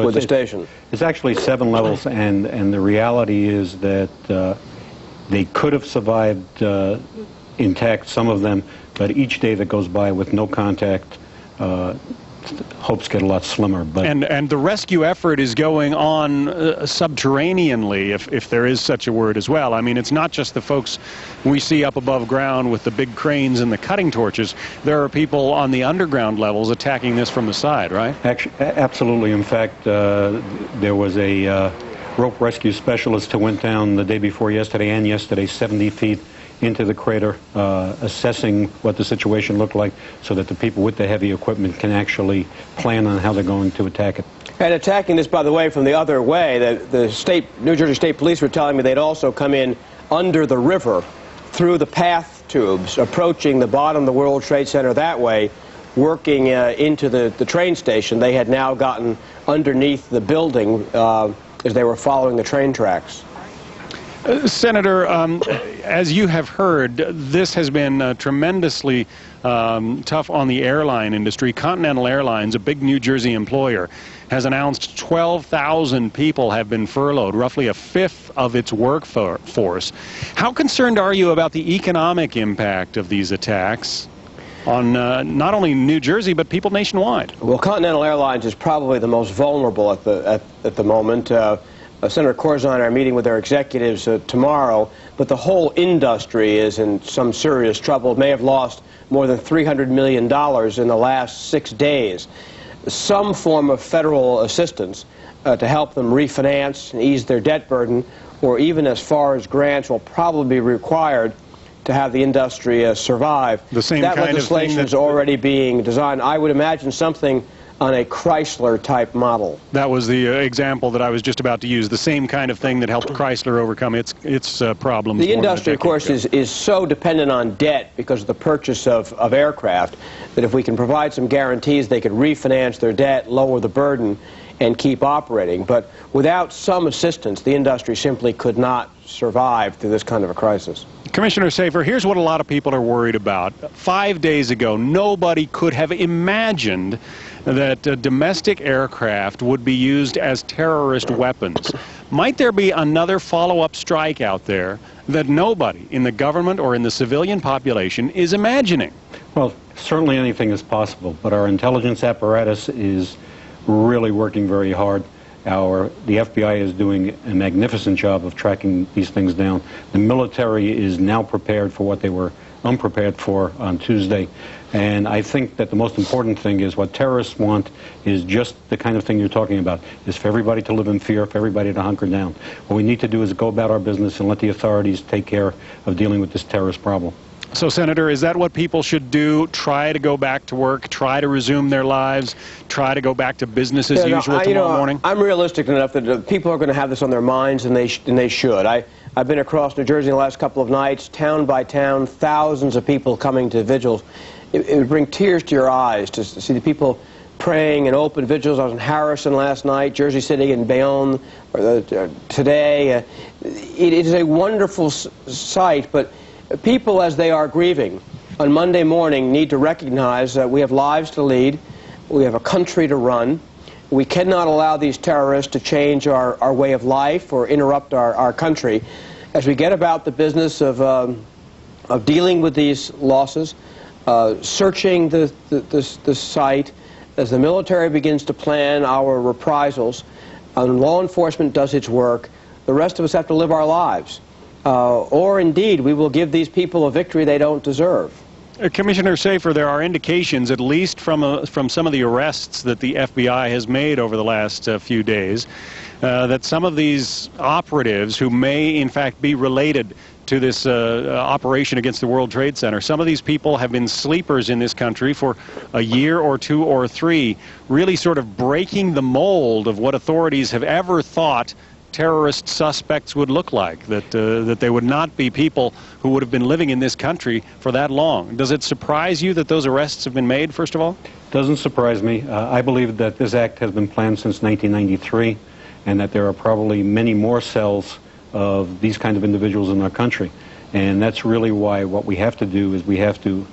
with the station? It's actually 7 levels, and the reality is that they could have survived intact, some of them, but each day that goes by with no contact, hopes get a lot slimmer. But and the rescue effort is going on subterraneanly, if there is such a word as well. I mean, it's not just the folks we see up above ground with the big cranes and the cutting torches. There are people on the underground levels attacking this from the side, right? Actually, absolutely. In fact, there was a rope rescue specialist who went down the day before yesterday and yesterday 70 feet into the crater, assessing what the situation looked like so that the people with the heavy equipment can actually plan on how they're going to attack it. And attacking this, by the way, from the other way, the New Jersey State Police were telling me they'd also come in under the river through the path tubes, approaching the bottom of the World Trade Center that way, working into the train station. They had now gotten underneath the building as they were following the train tracks. Senator, as you have heard, this has been tremendously tough on the airline industry. Continental Airlines, a big New Jersey employer, has announced 12,000 people have been furloughed, roughly a fifth of its workforce. How concerned are you about the economic impact of these attacks on not only New Jersey, but people nationwide? Well, Continental Airlines is probably the most vulnerable at the moment. Senator Corzine and I are meeting with their executives tomorrow, but the whole industry is in some serious trouble. It may have lost more than $300 million in the last 6 days. Some form of federal assistance to help them refinance and ease their debt burden, or even as far as grants, will probably be required to have the industry survive. The same that kind legislation is already being designed. I would imagine something on a Chrysler-type model. That was the example that I was just about to use, the same kind of thing that helped Chrysler overcome its problems. The industry, of course, is so dependent on debt because of the purchase of aircraft that if we can provide some guarantees, they could refinance their debt, lower the burden, and keep operating. But without some assistance, the industry simply could not survive through this kind of a crisis. Commissioner Safer, here's what a lot of people are worried about. 5 days ago, nobody could have imagined that domestic aircraft would be used as terrorist weapons. Might there be another follow-up strike out there that nobody in the government or in the civilian population is imagining? Well, certainly anything is possible, but our intelligence apparatus is really working very hard. The FBI is doing a magnificent job of tracking these things down. The military is now prepared for what they were unprepared for on Tuesday. And I think that the most important thing is what terrorists want is just the kind of thing you're talking about, is for everybody to live in fear, for everybody to hunker down. What we need to do is go about our business and let the authorities take care of dealing with this terrorist problem. So, Senator, is that what people should do? Try to go back to work, try to resume their lives, try to go back to business as usual tomorrow morning? I'm realistic enough that people are going to have this on their minds, and they should. I've been across New Jersey in the last couple of nights, town by town, thousands of people coming to vigils. It would bring tears to your eyes to see the people praying in open vigils. I was in Harrison last night, Jersey City, and Bayonne today. It is a wonderful sight, but people, as they are grieving on Monday morning, need to recognize that we have lives to lead, we have a country to run. We cannot allow these terrorists to change our way of life or interrupt our country. As we get about the business of dealing with these losses, searching the site, as the military begins to plan our reprisals, and law enforcement does its work, the rest of us have to live our lives. Or indeed, we will give these people a victory they don't deserve. Commissioner Safer, there are indications, at least from some of the arrests that the FBI has made over the last few days, that some of these operatives who may in fact be related to this operation against the World Trade Center, some of these people have been sleepers in this country for a year or two or three, really sort of breaking the mold of what authorities have ever thought terrorist suspects would look like, that they would not be people who would have been living in this country for that long. Does it surprise you that those arrests have been made, first of all? Doesn't surprise me. I believe that this act has been planned since 1993, and that there are probably many more cells of these kind of individuals in our country. And that's really why what we have to do is we have to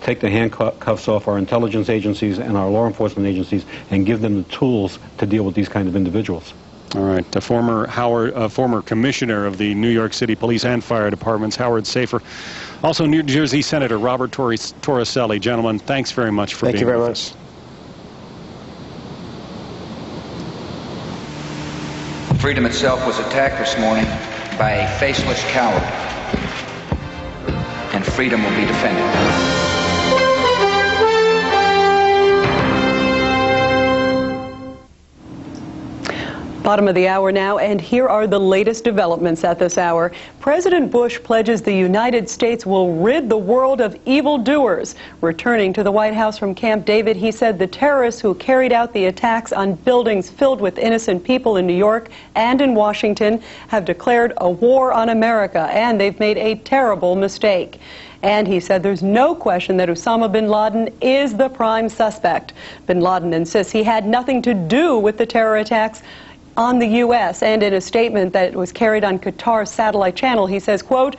take the handcuffs off our intelligence agencies and our law enforcement agencies and give them the tools to deal with these kind of individuals. All right. Former commissioner of the New York City Police and Fire Departments, Howard Safir. Also, New Jersey Senator Robert Torricelli. Gentlemen, thanks very much for being with us. Thank you very much. Freedom itself was attacked this morning by a faceless coward, and freedom will be defended. Bottom of the hour now, and here are the latest developments at this hour. President Bush pledges the United States will rid the world of evildoers. Returning to the White House from Camp David, he said the terrorists who carried out the attacks on buildings filled with innocent people in New York and in Washington have declared a war on America, and they've made a terrible mistake. And he said there's no question that Osama bin Laden is the prime suspect. Bin Laden insists he had nothing to do with the terror attacks on the U.S., and in a statement that was carried on Qatar's satellite channel, he says, quote,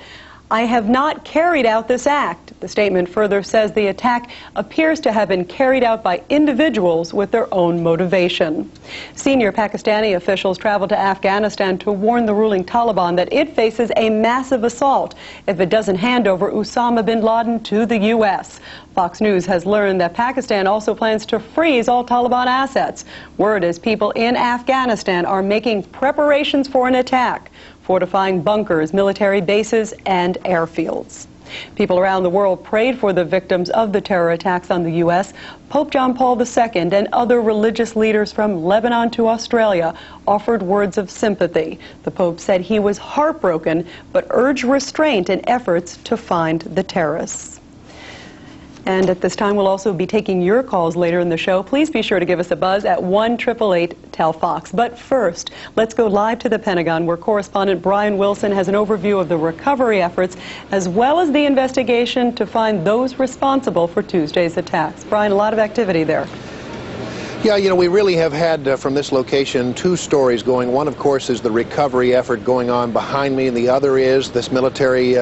"I have not carried out this act." The statement further says the attack appears to have been carried out by individuals with their own motivation. Senior Pakistani officials traveled to Afghanistan to warn the ruling Taliban that it faces a massive assault if it doesn't hand over Osama bin Laden to the U.S. Fox News has learned that Pakistan also plans to freeze all Taliban assets. Word is people in Afghanistan are making preparations for an attack, fortifying bunkers, military bases, and airfields. People around the world prayed for the victims of the terror attacks on the U.S. Pope John Paul II and other religious leaders from Lebanon to Australia offered words of sympathy. The Pope said he was heartbroken, but urged restraint in efforts to find the terrorists. And at this time, we'll also be taking your calls later in the show. Please be sure to give us a buzz at 1-888-TEL-FOX. But first, let's go live to the Pentagon, where correspondent Brian Wilson has an overview of the recovery efforts, as well as the investigation to find those responsible for Tuesday's attacks. Brian, a lot of activity there. Yeah, you know, we really have had from this location two stories going. One, of course, is the recovery effort going on behind me, and the other is this military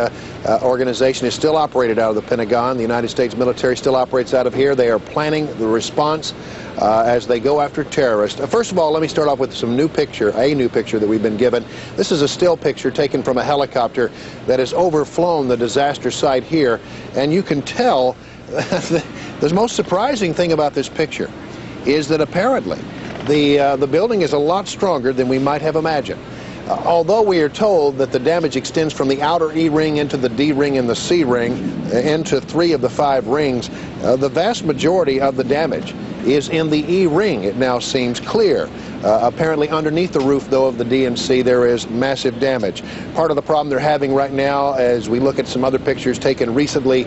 organization is still operated out of the Pentagon. The United States military still operates out of here. They are planning the response as they go after terrorists. First of all, let me start off with a new picture that we've been given. This is a still picture taken from a helicopter that has overflown the disaster site here, and you can tell the most surprising thing about this picture is that apparently the building is a lot stronger than we might have imagined. Although we are told that the damage extends from the outer E ring into the D ring and the C ring, into 3 of the 5 rings, the vast majority of the damage is in the E ring, it now seems clear. Apparently underneath the roof, though, of the D and C, there is massive damage. Part of the problem they're having right now, as we look at some other pictures taken recently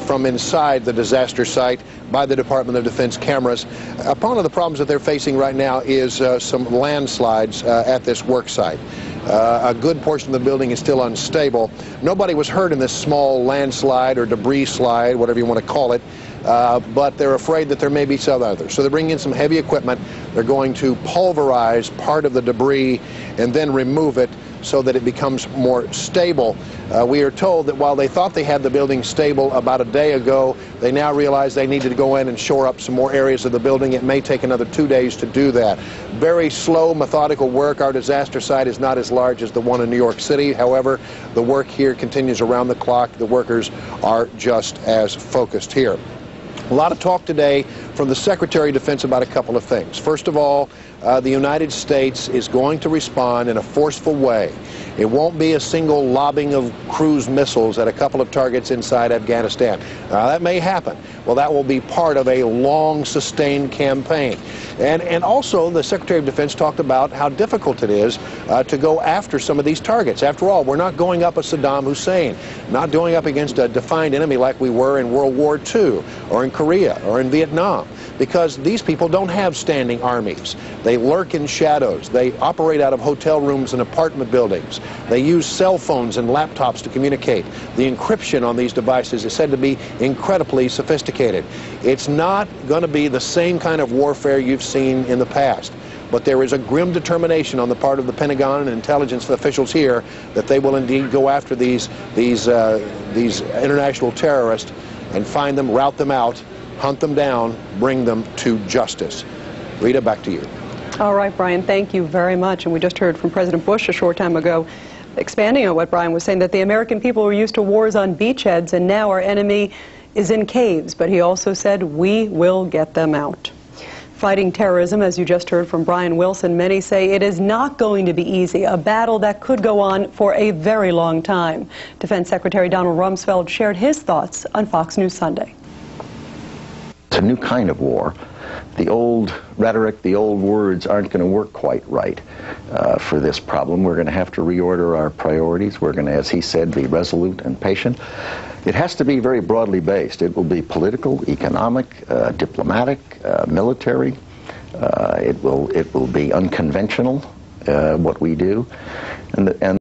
from inside the disaster site by the Department of Defense cameras, one of the problems that they're facing right now is some landslides at this work site. A good portion of the building is still unstable. Nobody was hurt in this small landslide or debris slide, whatever you want to call it, but they're afraid that there may be some others. So they're bringing in some heavy equipment. They're going to pulverize part of the debris and then remove it so that it becomes more stable. We are told that while they thought they had the building stable about a day ago, they now realize they needed to go in and shore up some more areas of the building. It may take another 2 days to do that. Very slow, methodical work. Our disaster site is not as large as the one in New York City. However, the work here continues around the clock. The workers are just as focused here. A lot of talk today from the Secretary of Defense about a couple of things. First of all, the United States is going to respond in a forceful way. It won't be a single lobbing of cruise missiles at a couple of targets inside Afghanistan. Now, that may happen. Well, that will be part of a long, sustained campaign. And also, the Secretary of Defense talked about how difficult it is to go after some of these targets. After all, we're not going up a Saddam Hussein, not going up against a defined enemy like we were in World War II or in Korea or in Vietnam, because these people don't have standing armies. They lurk in shadows. They operate out of hotel rooms and apartment buildings. They use cell phones and laptops to communicate. The encryption on these devices is said to be incredibly sophisticated. It's not going to be the same kind of warfare you've seen in the past, but there is a grim determination on the part of the Pentagon and intelligence officials here that they will indeed go after these international terrorists and find them, rout them out, hunt them down, bring them to justice. Rita, back to you. All right, Brian, thank you very much. And we just heard from President Bush a short time ago, expanding on what Brian was saying, that the American people were used to wars on beachheads, and now our enemy is in caves. But he also said, we will get them out. Fighting terrorism, as you just heard from Brian Wilson, many say it is not going to be easy, a battle that could go on for a very long time. Defense Secretary Donald Rumsfeld shared his thoughts on Fox News Sunday. It's a new kind of war. The old rhetoric, the old words aren't going to work quite right for this problem. We're going to have to reorder our priorities. We're going to, as he said, be resolute and patient. It has to be very broadly based. It will be political, economic, diplomatic, military. It will be unconventional, what we do. And